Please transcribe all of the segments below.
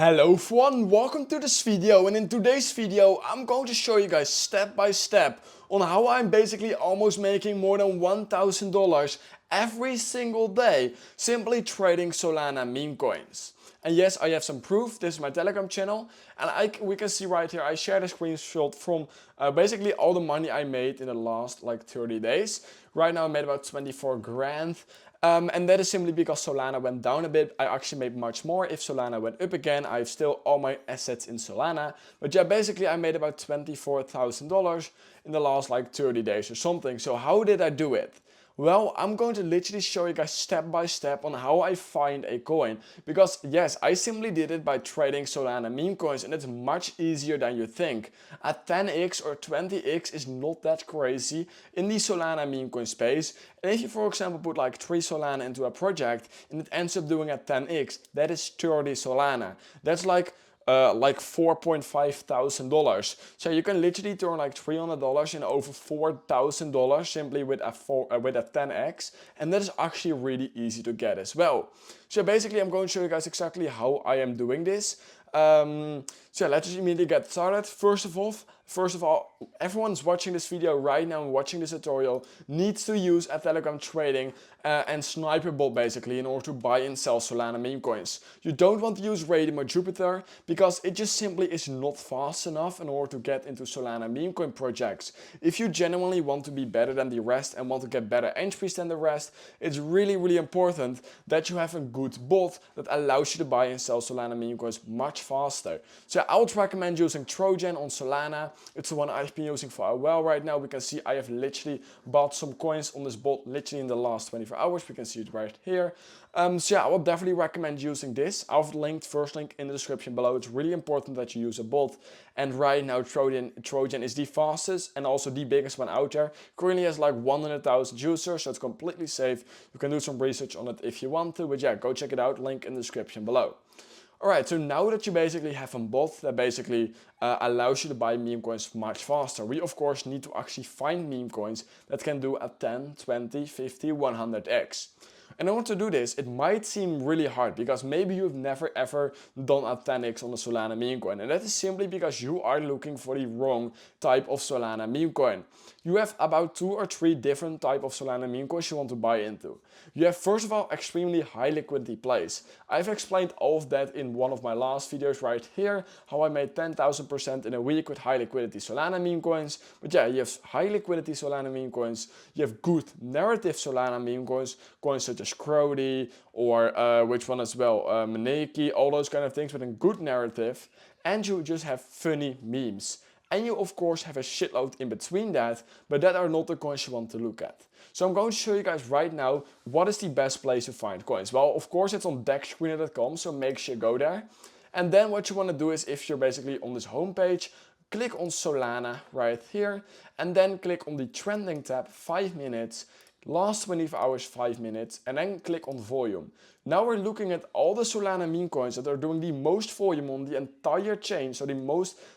Hello everyone, welcome to this video, and in today's video I'm going to show you guys step by step on how I'm basically almost making more than $1,000 every single day simply trading Solana meme coins. And yes, I have some proof. This is my Telegram channel, and we can see right here I shared a screenshot from basically all the money I made in the last like 30 days. Right now I made about 24 grand. And that is simply because Solana went down a bit. I actually made much more. If Solana went up again, I have still all my assets in Solana. But yeah, basically I made about $24,000 in the last like 30 days or something. So how did I do it? Well, I'm going to literally show you guys step by step on how I find a coin. Because yes, I simply did it by trading Solana meme coins, and it's much easier than you think. A 10x or 20x is not that crazy in the Solana meme coin space. And if you, for example, put like 3 Solana into a project and it ends up doing a 10x, that is 30 Solana. That's like $4,500. So you can literally turn like $300 into over $4,000 simply with a 10x, and that is actually really easy to get as well. So basically I'm going to show you guys exactly how I am doing this. So yeah, let's just immediately get started. First of all, everyone's watching this video right now and watching this tutorial needs to use a Telegram trading and sniper bot basically in order to buy and sell Solana meme coins. You don't want to use Radium or Jupiter because it just simply is not fast enough in order to get into Solana meme coin projects. If you genuinely want to be better than the rest and want to get better entries than the rest, it's really important that you have a good bot that allows you to buy and sell Solana meme coins much faster. So I would recommend using Trojan on Solana. It's the one I've been using for a while right now. We can see I have literally bought some coins on this bot literally in the last 24 hours. We can see it right here. So yeah, I would definitely recommend using this. I've linked first link in the description below. It's really important that you use a bot. And right now Trojan is the fastest and also the biggest one out there. Currently has like 100,000 users, so it's completely safe. You can do some research on it if you want to, but yeah, go check it out. Link in the description below. Alright, so now that you basically have a bot that basically allows you to buy meme coins much faster, we of course need to actually find meme coins that can do a 10, 20, 50, 100x. And in order to do this, it might seem really hard because maybe you've never ever done a 10x on a Solana meme coin. And that is simply because you are looking for the wrong type of Solana meme coin. You have about 2 or 3 different type of Solana meme coins you want to buy into. You have first of all extremely high liquidity plays. I've explained all of that in one of my last videos right here, how I made 10,000% in a week with high liquidity Solana meme coins. But yeah, you have high liquidity Solana meme coins, you have good narrative Solana meme coins, coins such as Crowdy or which one as well, Maneki, all those kind of things with a good narrative, and you just have funny memes. And you of course have a shitload in between that, but that are not the coins you want to look at. So I'm going to show you guys right now what is the best place to find coins. Well, of course it's on Deficom, so make sure you go there. And then what you want to do is, if you're basically on this homepage, click on Solana right here, and then click on the trending tab, 5 minutes, last 24 hours 5 minutes, and then click on volume. Now we're looking at all the Solana meme coins that are doing the most volume on the entire chain. So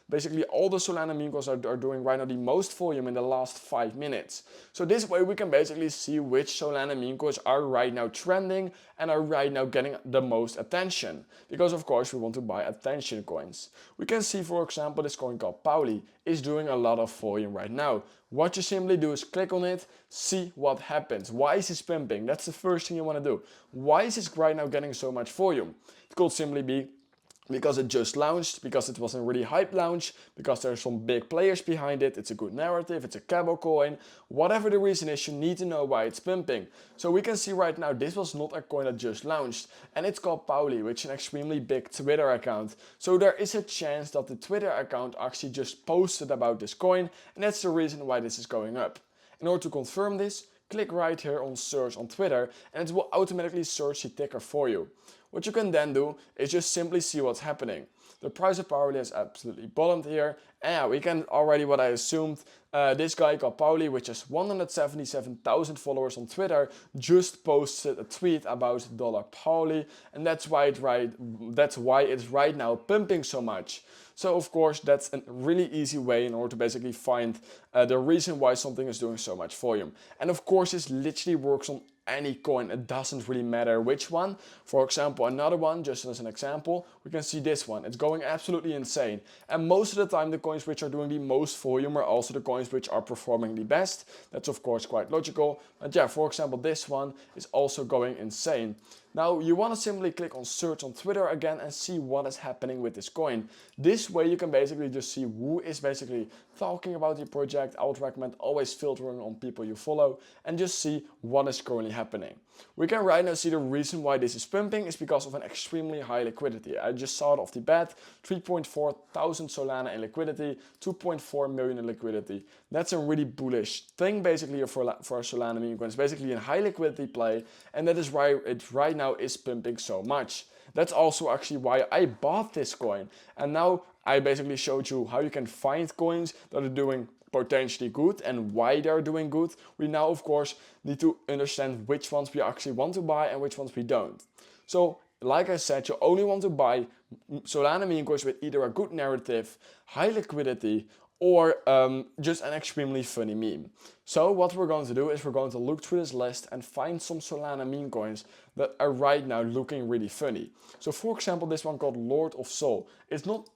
basically all the Solana meme coins are doing right now the most volume in the last 5 minutes. So this way we can basically see which Solana meme coins are right now trending and are right now getting the most attention. Because of course we want to buy attention coins. We can see, for example, this coin called Pauli is doing a lot of volume right now. What you simply do is click on it, see what happens. Why is this pumping? That's the first thing you want to do. Why is this right now getting so much volume? It could simply be because it just launched, because it was a really hype launch, because there's some big players behind it, it's a good narrative, it's a cable coin. Whatever the reason is, you need to know why it's pumping. So we can see right now this was not a coin that just launched, and it's called Pauli, which is an extremely big Twitter account. So there is a chance that the Twitter account actually just posted about this coin, and that's the reason why this is going up. In order to confirm this, click right here on search on Twitter, and it will automatically search the ticker for you. What you can then do is just simply see what's happening. The price of Pauli has absolutely bottomed here, and yeah, we can already, what I assumed, this guy called Pauli, which has 177,000 followers on Twitter, just posted a tweet about $Pauli, and that's why it's right now pumping so much. So of course that's a really easy way in order to basically find the reason why something is doing so much volume. And of course this literally works on any coin. It doesn't really matter which one. For example, another one, just as an example, we can see this one. It's going absolutely insane. And most of the time, the coins which are doing the most volume are also the coins which are performing the best. That's of course quite logical. But yeah, for example, this one is also going insane. Now you want to simply click on search on Twitter again and see what is happening with this coin. This way you can basically just see who is basically talking about your project. I would recommend always filtering on people you follow and just see what is currently happening. We can right now see the reason why this is pumping is because of an extremely high liquidity. I just saw it off the bat, 3.4 thousand Solana in liquidity, 2.4 million in liquidity. That's a really bullish thing basically for Solana meme coin. It's basically a high liquidity play, and that is why it right now is pumping so much. That's also actually why I bought this coin. And now I basically showed you how you can find coins that are doing potentially good and why they're doing good. We now of course need to understand which ones we actually want to buy and which ones we don't. So like I said, you only want to buy Solana meme coins with either a good narrative, high liquidity, or just an extremely funny meme. So what we're going to do is we're going to look through this list and find some Solana meme coins that are right now looking really funny. So for example, this one called Lord of Soul. It's not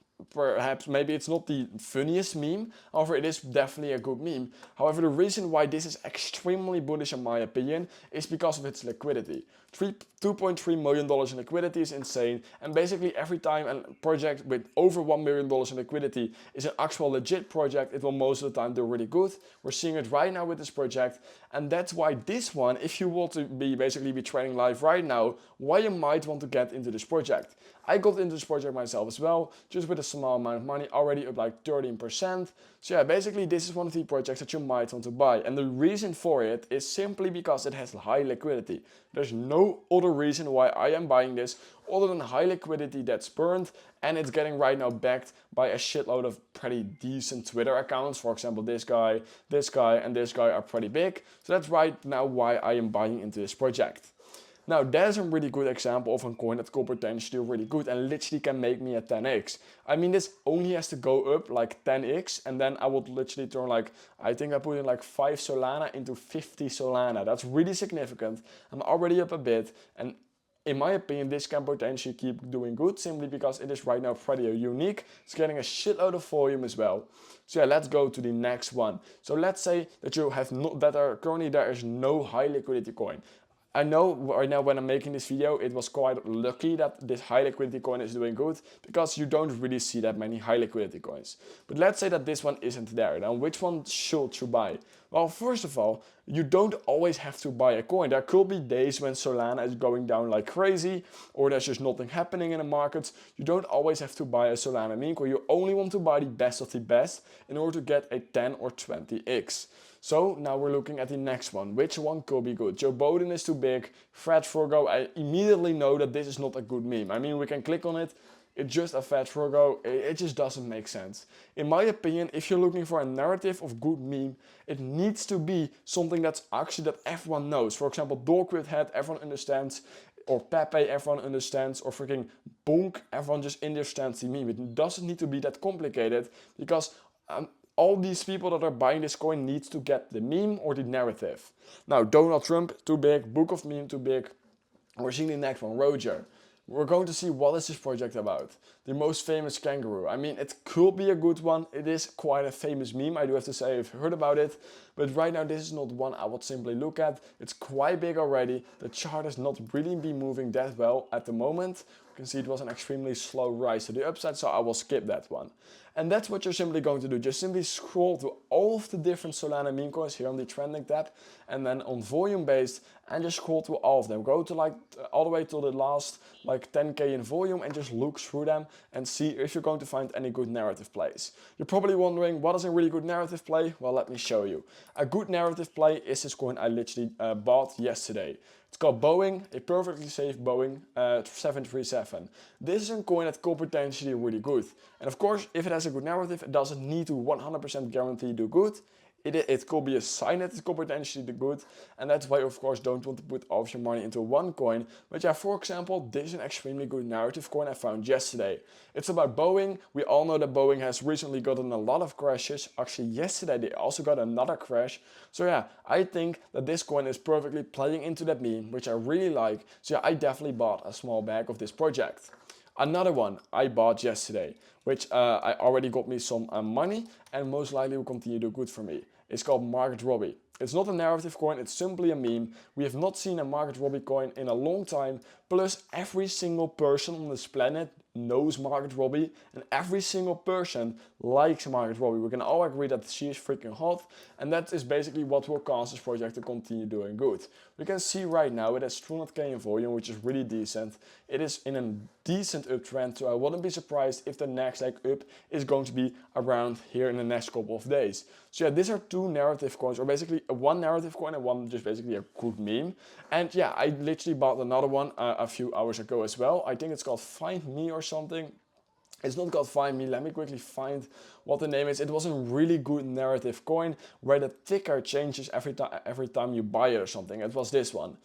maybe it's not the funniest meme, however it is definitely a good meme. However, the reason why this is extremely bullish in my opinion is because of its liquidity. $2.3 million in liquidity is insane, and basically every time a project with over $1 million in liquidity is an actual legit project, it will most of the time do really good. We're seeing it right now with this project, and that's why this one, if you want to basically be trading live right now, why you might want to get into this project. I got into this project myself as well, just with a small amount of money, already up like 13%. So yeah, basically this is one of the projects that you might want to buy. And the reason for it is simply because it has high liquidity. There's no other reason why I am buying this other than high liquidity that's burned, and it's getting right now backed by a shitload of pretty decent Twitter accounts. For example, this guy, and this guy are pretty big. So that's right now why I am buying into this project. Now that is a really good example of a coin that could potentially do really good and literally can make me a 10x. I mean, this only has to go up like 10x, and then I would literally turn like, I think I put in like 5 Solana into 50 Solana. That's really significant. I'm already up a bit, and in my opinion, this can potentially keep doing good simply because it is right now pretty unique. It's getting a shitload of volume as well. So yeah, let's go to the next one. So let's say that you have not, that are currently there is no high liquidity coin. I know right now when I'm making this video, it was quite lucky that this high liquidity coin is doing good because you don't really see that many high liquidity coins. But let's say that this one isn't there. Now, which one should you buy? Well, first of all, you don't always have to buy a coin. There could be days when Solana is going down like crazy, or there's just nothing happening in the markets. You don't always have to buy a Solana meme coin. You only want to buy the best of the best in order to get a 10 or 20x. So now we're looking at the next one. Which one could be good? Joe Biden is too big. Fat Virgo, I immediately know that this is not a good meme. I mean, we can click on it. It's just a Fat Virgo. It just doesn't make sense. In my opinion, if you're looking for a narrative of good meme, it needs to be something that's actually that everyone knows. For example, Dog with Head, everyone understands. Or Pepe, everyone understands. Or freaking Bonk, everyone just understands the meme. It doesn't need to be that complicated because all these people that are buying this coin needs to get the meme or the narrative. Now, Donald Trump, too big. Book of Meme, too big. We're seeing the next one, Roger. We're going to see what is this project about. The most famous kangaroo. I mean, it could be a good one. It is quite a famous meme, I do have to say. I've heard about it. But right now, this is not one I would simply look at. It's quite big already. The chart has not really been moving that well at the moment. You can see it was an extremely slow rise to the upside, so I will skip that one. And that's what you're simply going to do. Just simply scroll to all of the different Solana meme coins here on the trending tab, and then on volume based, and just scroll to all of them. Go to like all the way to the last like 10k in volume and just look through them and see if you're going to find any good narrative plays. You're probably wondering, what is a really good narrative play? Well, let me show you. A good narrative play is this coin I literally bought yesterday. It's called Boeing, a perfectly safe Boeing 737. This is a coin that could potentially be really good. And of course, if it has a good narrative, it doesn't need to 100% guarantee do good. it could be a sign that it could potentially be good, and that's why of course don't want to put all of your money into one coin. But yeah, for example, this is an extremely good narrative coin I found yesterday. It's about Boeing. We all know that Boeing has recently gotten a lot of crashes. Actually yesterday they also got another crash. So yeah, I think that this coin is perfectly playing into that meme, which I really like. So yeah, I definitely bought a small bag of this project. Another one I bought yesterday, which I already got me some money and most likely will continue to do good for me. It's called Market Robbie. It's not a narrative coin, it's simply a meme. We have not seen a Market Robbie coin in a long time. Plus, every single person on this planet knows Market Robbie, and every single person likes Market Robbie. We can all agree that she is freaking hot, and that is basically what will cause this project to continue doing good. We can see right now it has 200k in volume, which is really decent. It is in a decent uptrend, so I wouldn't be surprised if the next leg up is going to be around here in the next couple of days. So yeah, these are two narrative coins, or basically one narrative coin and one just basically a good meme. And yeah, I literally bought another one a few hours ago as well. I think it's called Find Me or something. It's not called Find Me. Let me quickly find what the name is. It was a really good narrative coin where the ticker changes every time you buy it or something. It was this one.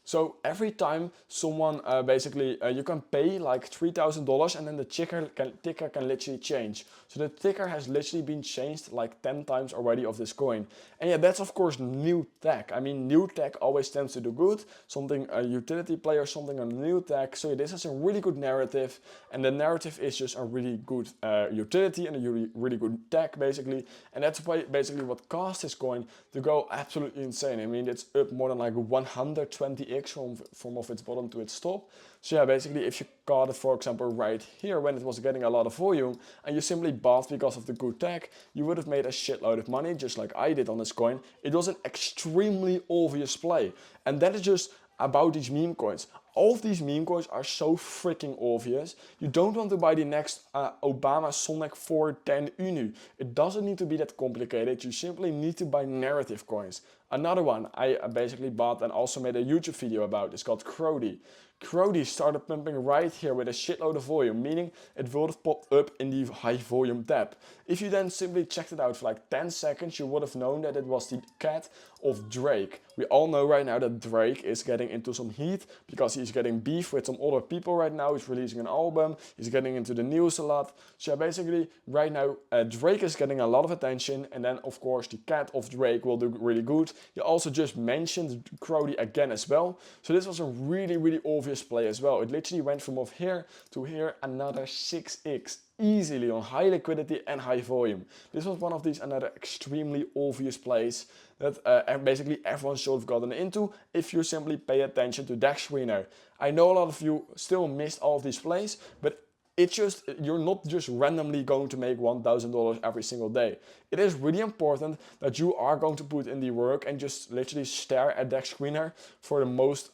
So every time someone you can pay like $3,000 and then the ticker can literally change. So the ticker has literally been changed like 10 times already of this coin. And yeah, that's of course new tech. I mean, new tech always tends to do good. Something, a utility play or something on new tech. So yeah, this is a really good narrative, and the narrative is just a really good utility and a really good tech basically. And that's why basically what caused this coin to go absolutely insane. I mean, it's up more than like 120x from its bottom to its top. So yeah, basically if you got it, for example, right here when it was getting a lot of volume and you simply bought because of the good tech, you would have made a shitload of money just like I did on this coin. It was an extremely obvious play, and that is just about these meme coins. All of these meme coins are so freaking obvious. You don't want to buy the next Obama Sonic 410 Unu. It doesn't need to be that complicated. You simply need to buy narrative coins. Another one I basically bought and also made a YouTube video about is called Crody. Crody started pumping right here with a shitload of volume, meaning it would have popped up in the high volume tab. If you then simply checked it out for like 10 seconds, you would have known that it was the cat of Drake. We all know right now that Drake is getting into some heat because he's getting beef with some other people right now. He's releasing an album, he's getting into the news a lot. So basically right now Drake is getting a lot of attention, and then of course the cat of Drake will do really good. You also just mentioned Crody again as well. So this was a really obvious play as well. It literally went from off here to here, another 6x easily on high liquidity and high volume. This was one of these another extremely obvious plays that basically everyone should have gotten into if you simply pay attention to DEX Screener. I know a lot of you still missed all of these plays, but it's just, you're not just randomly going to make $1,000 every single day. It is really important that you are going to put in the work and just literally stare at DEX Screener for the most,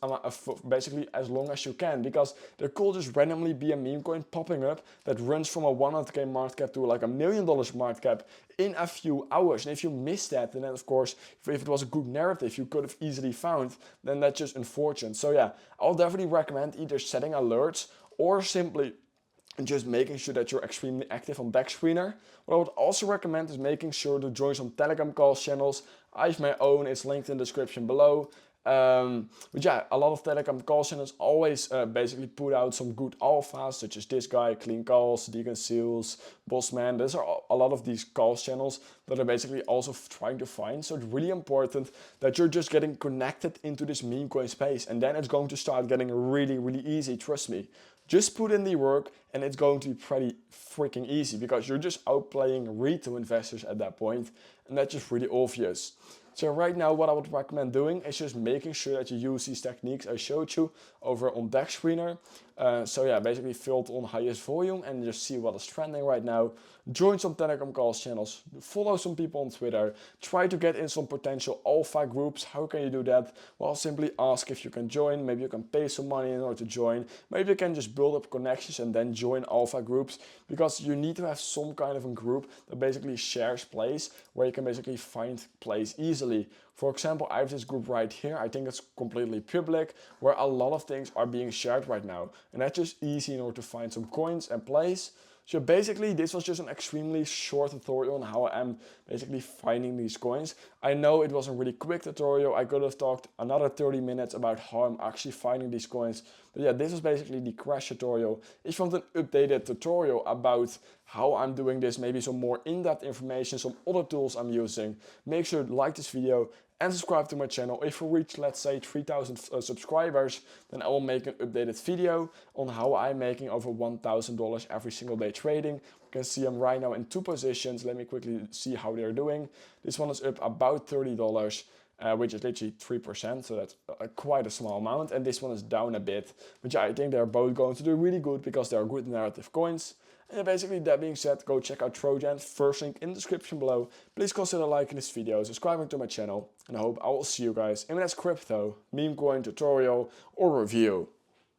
basically as long as you can, because there could just randomly be a meme coin popping up that runs from a 100k market cap to like $1 million market cap in a few hours. And if you miss that, then of course, if it was a good narrative you could have easily found, then that's just unfortunate. So yeah, I'll definitely recommend either setting alerts or simply and just making sure that you're extremely active on DEX Screener. What I would also recommend is making sure to join some Telegram calls channels. I have my own, it's linked in the description below. But yeah, a lot of Telegram call channels always basically put out some good alphas, such as this guy, Clean Calls, Deacon Seals, Bossman. These are a lot of these calls channels that are basically also trying to find. So it's really important that you're just getting connected into this meme coin space, and then it's going to start getting really easy, trust me. Just put in the work and it's going to be pretty freaking easy because you're just outplaying retail investors at that point, and that's just really obvious. So right now what I would recommend doing is just making sure that you use these techniques I showed you over on DEX Screener. So yeah, basically fill on highest volume and just see what is trending right now. Join some Telegram calls channels, follow some people on Twitter, try to get in some potential alpha groups. How can you do that? Well, simply ask if you can join. Maybe you can pay some money in order to join. Maybe you can just build up connections and then join alpha groups, because you need to have some kind of a group that basically shares plays where you can basically find plays easily. For example, I have this group right here. I think it's completely public, where a lot of things are being shared right now. And that's just easy in order to find some coins and plays. So basically, this was just an extremely short tutorial on how I'm basically finding these coins. I know it was a really quick tutorial. I could have talked another 30 minutes about how I'm actually finding these coins. But yeah, this was basically the crash tutorial. If you want an updated tutorial about how I'm doing this, maybe some more in-depth information, some other tools I'm using, make sure to like this video and subscribe to my channel. If we reach, let's say, 3,000 subscribers, then I will make an updated video on how I'm making over $1,000 every single day trading. You can see I'm right now in 2 positions. Let me quickly see how they're doing. This one is up about $30. Which is literally 3%, so that's quite a small amount. And this one is down a bit, but yeah, I think they're both going to do really good because they are good narrative coins. And basically, that being said, go check out Trojan, first link in the description below. Please consider liking this video, subscribing to my channel, and I hope I will see you guys in my next crypto, meme coin tutorial or review.